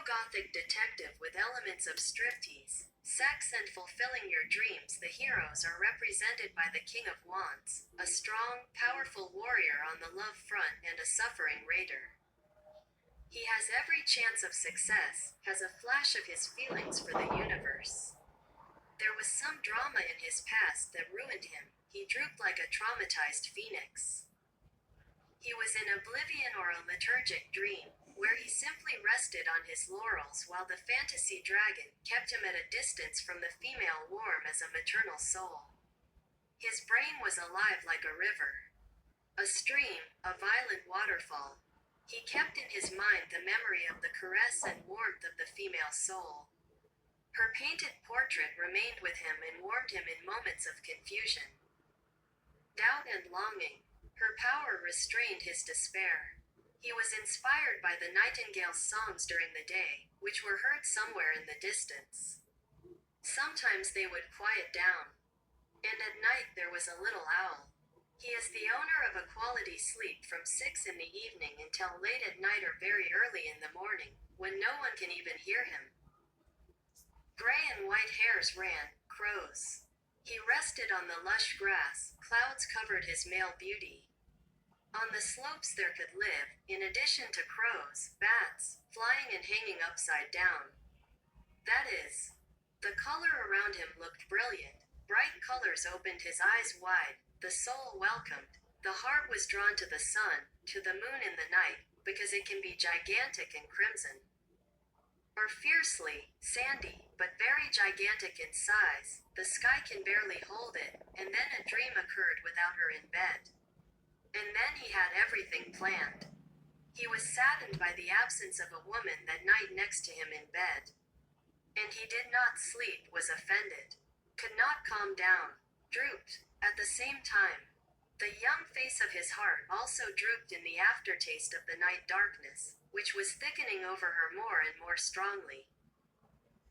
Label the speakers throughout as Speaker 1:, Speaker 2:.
Speaker 1: neo-Gothic detective with elements of striptease, sex and fulfilling your dreams. The heroes are represented by the King of Wands, a strong, powerful warrior on the love front and a suffering raider. He has every chance of success, has a flash of his feelings for the universe. There was some drama in his past that ruined him. He drooped like a traumatized phoenix. He was in oblivion or a lethargic dream, where he simply rested on his laurels while the fantasy dragon kept him at a distance from the female warm as a maternal soul. His brain was alive like a river, a stream, a violent waterfall. He kept in his mind the memory of the caress and warmth of the female soul. Her painted portrait remained with him and warmed him in moments of confusion, doubt and longing. Her power restrained his despair. He was inspired by the nightingale's songs during the day, which were heard somewhere in the distance. Sometimes they would quiet down, and at night there was a little owl. He is the owner of a quality sleep from 6 in the evening until late at night or very early in the morning, when no one can even hear him. Gray and white hairs ran, crows. He rested on the lush grass, clouds covered his male beauty. On the slopes there could live, in addition to crows, bats, flying and hanging upside down. That is, the color around him looked brilliant. Bright colors opened his eyes wide, the soul welcomed. The heart was drawn to the sun, to the moon in the night, because it can be gigantic and crimson, or fiercely, sandy, but very gigantic in size. The sky can barely hold it, and then a dream occurred without her in bed. And then he had everything planned. He was saddened by the absence of a woman that night next to him in bed. And he did not sleep, was offended, could not calm down, drooped. At the same time, the young face of his heart also drooped in the aftertaste of the night darkness, which was thickening over her more and more strongly.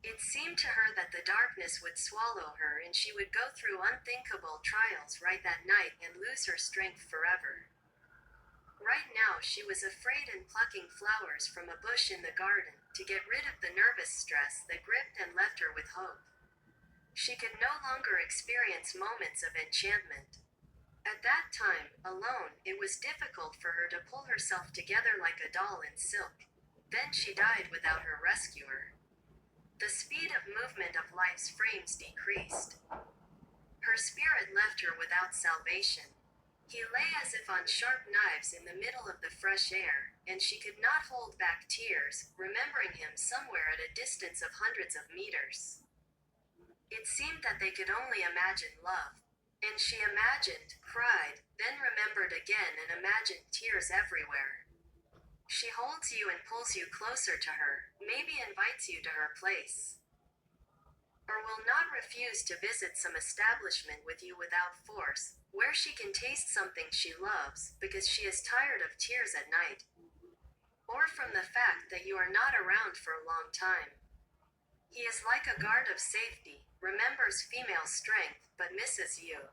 Speaker 1: It seemed to her that the darkness would swallow her and she would go through unthinkable trials right that night and lose her strength forever. Right now she was afraid and plucking flowers from a bush in the garden to get rid of the nervous stress that gripped and left her with hope. She could no longer experience moments of enchantment. At that time, alone, it was difficult for her to pull herself together like a doll in silk. Then she died without her rescuer. The speed of movement of life's frames decreased. Her spirit left her without salvation. He lay as if on sharp knives in the middle of the fresh air, and she could not hold back tears, remembering him somewhere at a distance of hundreds of meters. It seemed that they could only imagine love. And she imagined, cried, then remembered again and imagined tears everywhere. She holds you and pulls you closer to her, maybe invites you to her place, or will not refuse to visit some establishment with you without force, where she can taste something she loves because she is tired of tears at night, or from the fact that you are not around for a long time. He is like a guard of safety, remembers female strength, but misses you.